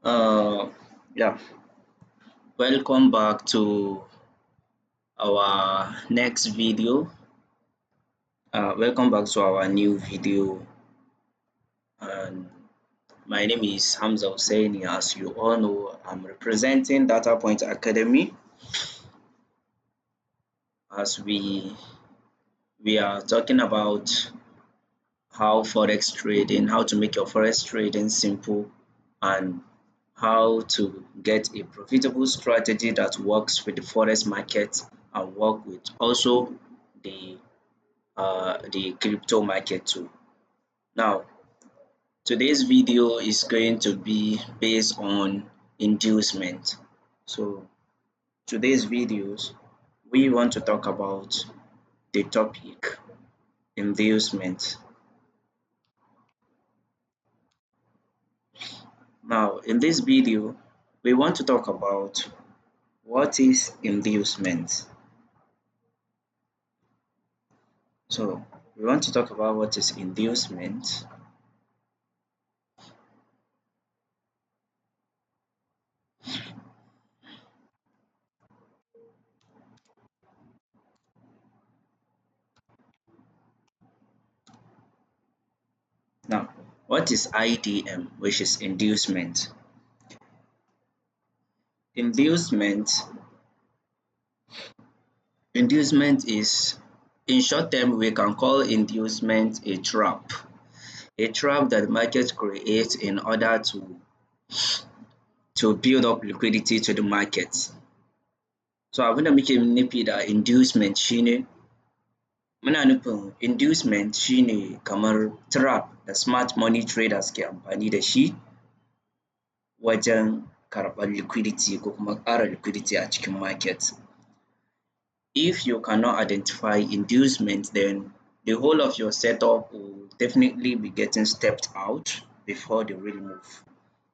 Uh, yeah, welcome back to our next video. Welcome back to our new video. And my name is Hamza Hussein. As you all know, I'm representing Data Point Academy. As we are talking about how forex trading, how to make your forex trading simple, and how to get a profitable strategy that works with the forex market and work with also the crypto market too. Now, today's video is going to be based on inducement. So today's videos we want to talk about the topic inducement. Now, in this video, we want to talk about what is inducement. So, we want to talk about what is inducement. Now, what is IDM, which is inducement? Inducement Inducement is, in short term, we can call inducement a trap that the market creates in order to build up liquidity to the market. So abinda muke nufi da inducement shine muna nufin inducement shine kamar trap da smart money traders ke amfani da shi wajen karɓar liquidity ko kuma ƙara liquidity a cikin market. If you cannot identify inducement, then the whole of your setup will definitely be getting stepped out before the real move.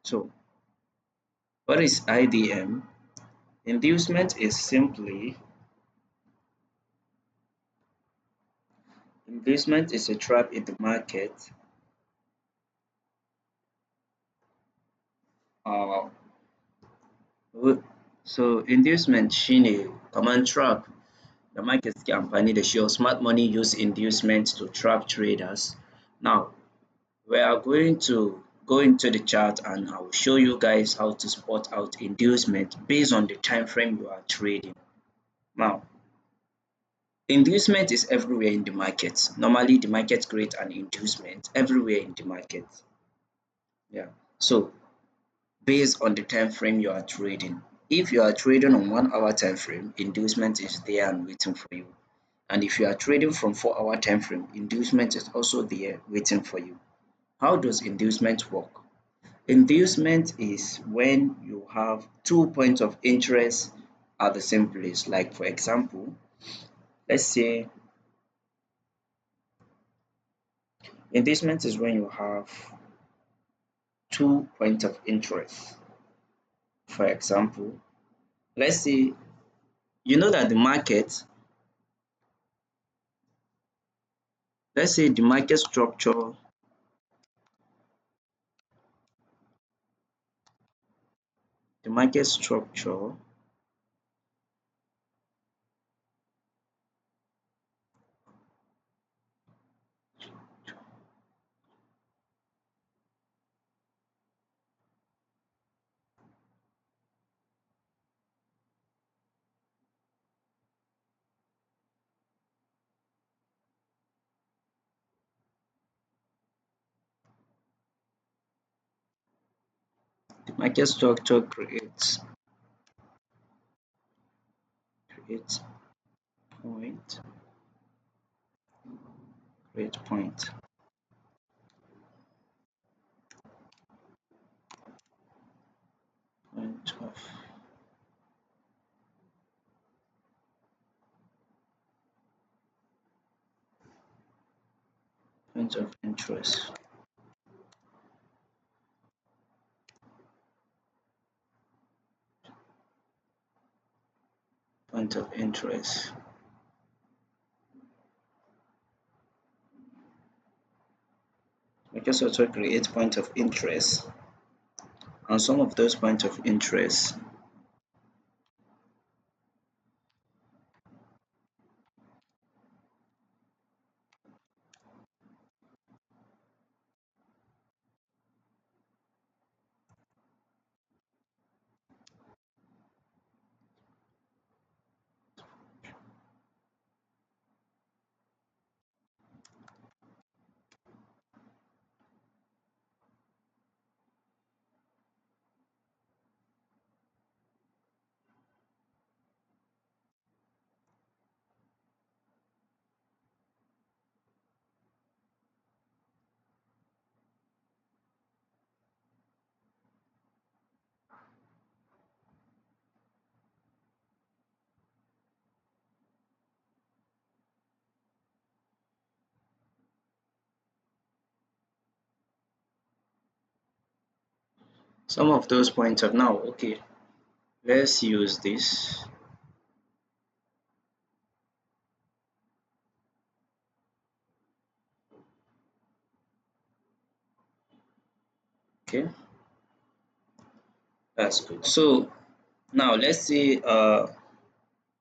So, what is IDM? Inducement is simply Inducement is a trap in the market uh, so inducement shine kamar trap da market suke amfani da shi, or smart money use inducement to trap traders. Now, we are going to go into the chart and I will show you guys how to spot out inducement based on the time frame you are trading. Now, inducement is everywhere in the market. Normally, the market creates an inducement everywhere in the market. Yeah. So, based on the time frame you are trading. If you are trading on 1 hour time frame, inducement is there and waiting for you. And if you are trading from 4 hour time frame, inducement is also there waiting for you. How does inducement work? Inducement is when you have 2 points of interest at the same place. Like for example, let's say inducement is when you have 2 points of interest. For example, let's say you know that the market, let's say the market structure the market structure creates point create point point of point of interest. Point of interest. Market structure creates point of interest and some of those points of interest. Some of those points of now, okay, let's use this. Okay, that's good. So now let's say the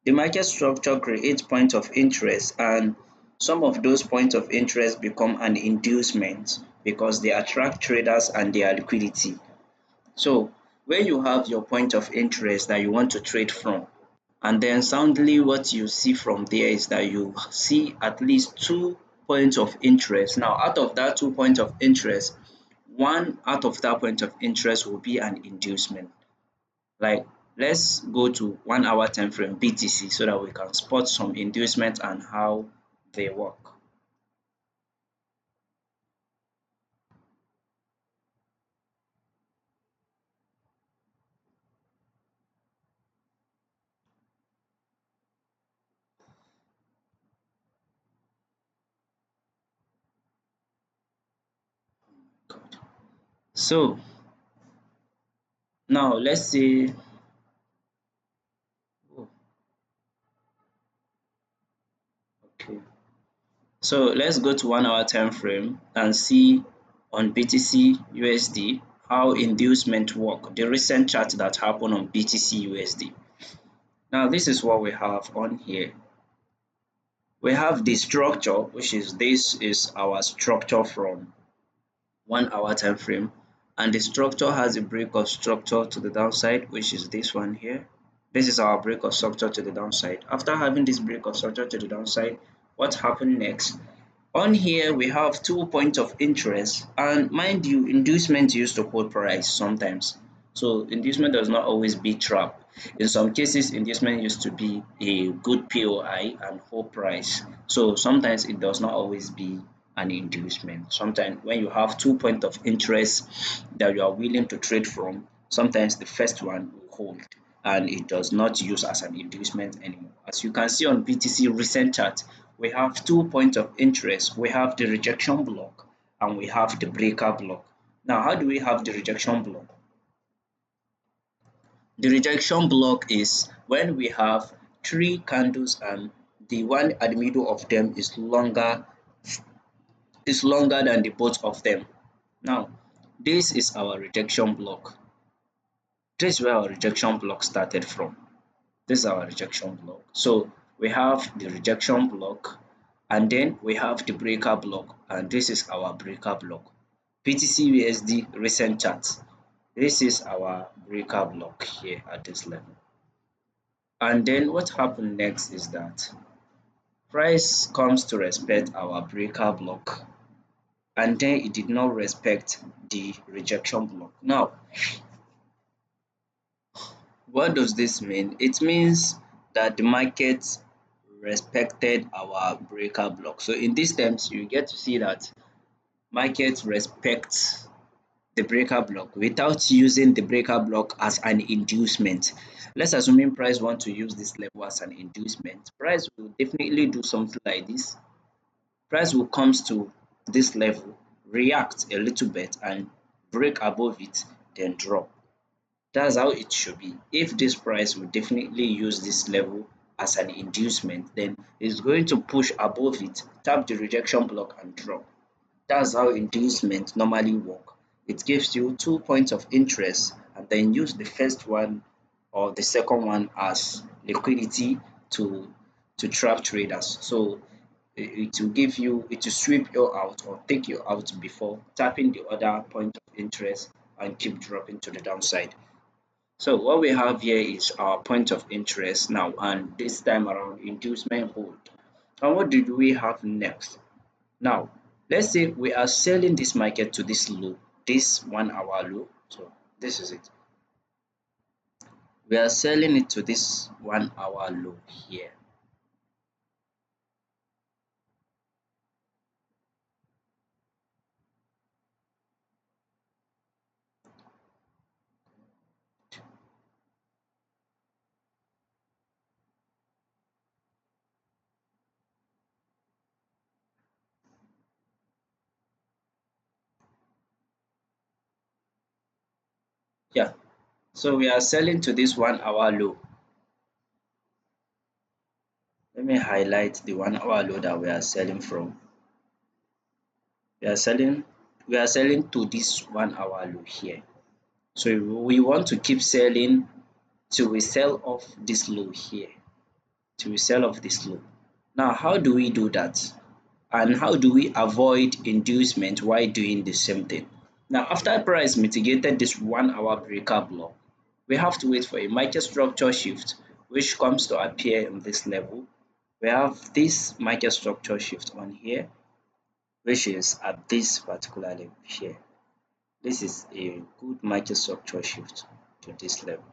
market structure creates points of interest, and some of those points of interest become an inducement because they attract traders and their liquidity. So when you have your point of interest that you want to trade from, and then suddenly what you see from there is that you see at least 2 points of interest. Now out of that 2 points of interest, one out of that point of interest will be an inducement. Like, let's go to 1 hour time frame BTC so that we can spot some inducement and how they work. So now let's say, oh, okay. So let's go to 1 hour time frame and see on BTC USD how inducement work, the recent chart that happened on BTC USD. Now this is what we have on here. We have the structure, which is this is our structure from 1 hour time frame, and the structure has a break of structure to the downside, which is this one here. This is our break of structure to the downside. After having this break of structure to the downside, what happened next? On here we have 2 points of interest, and mind you, inducement used to hold price sometimes. So inducement does not always be trap. In some cases, inducement used to be a good POI and hold price. So sometimes it does not always be an inducement. Sometimes when you have 2 points of interest that you are willing to trade from, sometimes the first one will hold and it does not use as an inducement anymore. As you can see on BTC recent chart, we have 2 points of interest. We have the rejection block and we have the breaker block. Now, how do we have the rejection block? The rejection block is when we have three candles and the one at the middle of them is longer than the both of them. Now, this is our rejection block. This is where our rejection block started from. This is our rejection block. So we have the rejection block and then we have the breaker block, and this is our breaker block. BTC USD recent chart. This is our breaker block here at this level. And then what happened next is that price comes to respect our breaker block, and then it did not respect the rejection block. Now, what does this mean? It means that the market respected our breaker block. So in these terms, you get to see that market respects the breaker block without using the breaker block as an inducement. Let's assume price want to use this level as an inducement. Price will definitely do something like this. Price will comes to this level, react a little bit and break above it, then drop. That's how it should be. If this price will definitely use this level as an inducement, then it's going to push above it, tap the rejection block and drop. That's how inducement normally work. It gives you 2 points of interest, and then use the first one or the second one as liquidity to trap traders. So it will give you, it will sweep you out or take you out before tapping the other point of interest and keep dropping to the downside. So what we have here is our point of interest now, and this time around inducement hold. And what did we have next? Now, let's say we are selling this market to this low, this 1 hour low. So this is it. We are selling it to this 1 hour low here. Yeah. So we are selling to this 1 hour low. Let me highlight the 1 hour low that we are selling from. We are selling to this 1 hour low here. So we want to keep selling till we sell off this low here. Till we sell off this low. Now, how do we do that? And how do we avoid inducement while doing the same thing? Now, after price mitigated this 1 hour breaker block, we have to wait for a market structure shift which comes to appear in this level. We have this market structure shift on here, which is at this particular level here. This is a good market structure shift to this level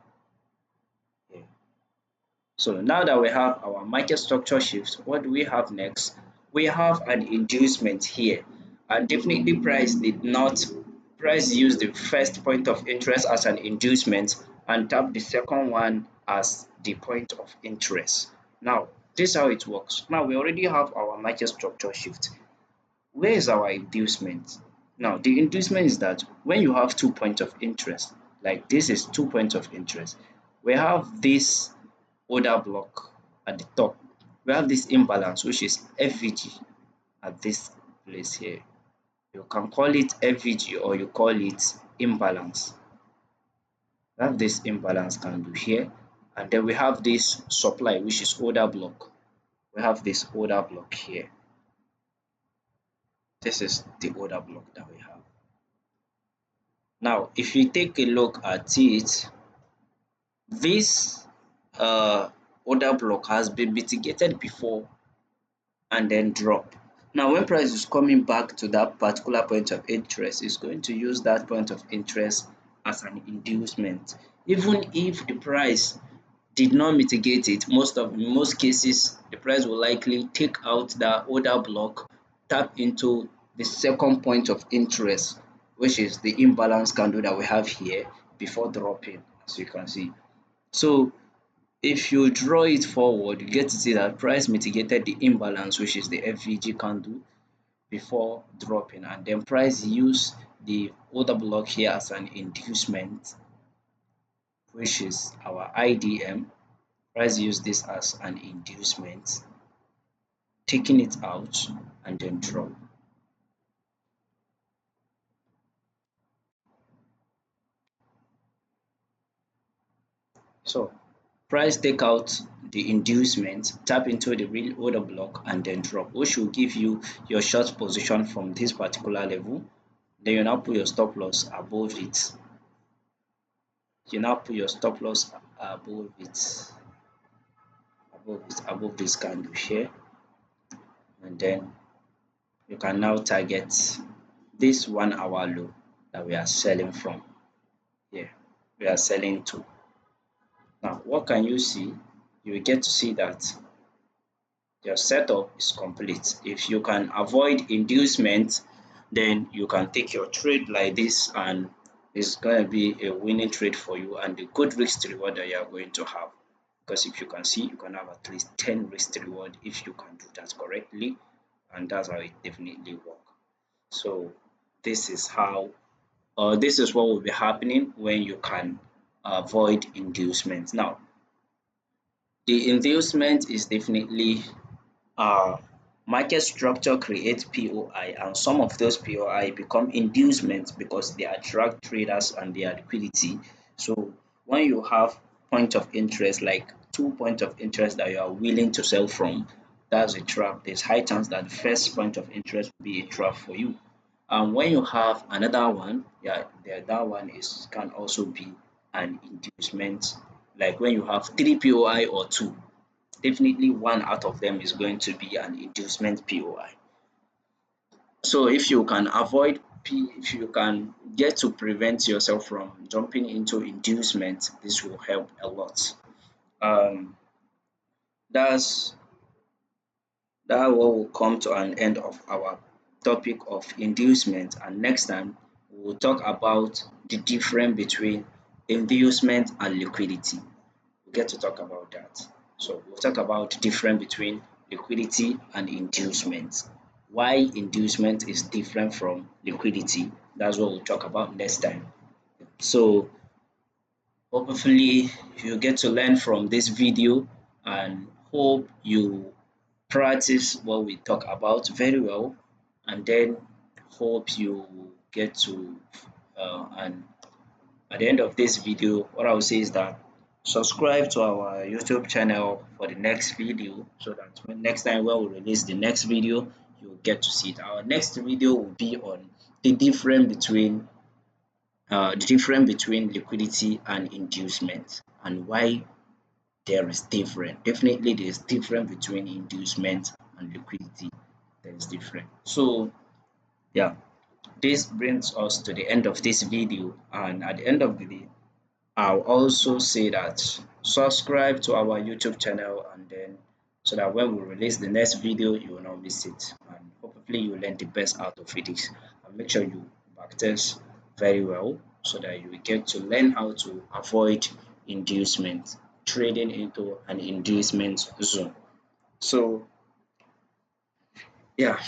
here. So now that we have our market structure shift, what do we have next? We have an inducement here, and definitely price used the first point of interest as an inducement and tap the second one as the point of interest. Now this is how it works. Now we already have our market structure shift. Where is our inducement? Now the inducement is that when you have 2 points of interest, like this is 2 points of interest, we have this order block at the top. We have this imbalance which is FVG at this place here. You can call it FVG or you call it imbalance. We have this imbalance candle here, and then we have this supply which is order block. We have this order block here. This is the order block that we have. Now, if you take a look at it, this order block has been mitigated before and then drop. Now, when price is coming back to that particular point of interest, it's going to use that point of interest as an inducement. Even if the price did not mitigate it, in most cases, the price will likely take out the order block, tap into the second point of interest, which is the imbalance candle that we have here before dropping, as you can see. So if you draw it forward, you get to see that price mitigated the imbalance, which is the FVG candle, before dropping, and then price used the order block here as an inducement, which is our IDM. Price used this as an inducement, taking it out and then drop. So price take out the inducement, tap into the real order block and then drop, which will give you your short position from this particular level. Then you now put your stop loss above it. You now put your stop loss above this candle here, and then you can now target this 1 hour low that we are selling from here. We are selling to. Now, what can you see? You will get to see that your setup is complete. If you can avoid inducement, then you can take your trade like this, and it's going to be a winning trade for you and a good risk to reward that you are going to have. Because if you can see, you can have at least 10 risk to reward if you can do that correctly, and that's how it definitely works. So this is how, this is what will be happening when you can avoid inducement. Now, the inducement is definitely uh, Market structure creates POI, and some of those POI become inducements because they attract traders and their liquidity. So when you have point of interest, like 2 points of interest that you are willing to sell from, that's a trap. There's high chance that the first point of interest will be a trap for you. And when you have another one, yeah, that one is can also be an inducement. Like when you have three POI or two, definitely one out of them is going to be an inducement POI. So if you can avoid if you can get to prevent yourself from jumping into inducement, this will help a lot. Um, that's that will come to an end of our topic of inducement, and next time we will talk about the difference between inducement and liquidity. We get to talk about that. So we'll talk about the difference between liquidity and inducement. Why inducement is different from liquidity. That's what we'll talk about next time. So hopefully you get to learn from this video, and hope you practice what we talk about very well, and then hope you get to and at the end of this video, what I will say is that subscribe to our YouTube channel for the next video, so that when next time when we release the next video, you'll get to see it. Our next video will be on the difference between liquidity and inducement, and why there is different. Definitely there is difference between inducement and liquidity. There is different. So yeah, this brings us to the end of this video, and at the end of the day, I'll also say that subscribe to our YouTube channel, and then so that when we release the next video, you will not miss it. And hopefully you learn the best out of it. And make sure you backtest very well, so that you will get to learn how to avoid inducement, trading into an inducement zone. So yeah,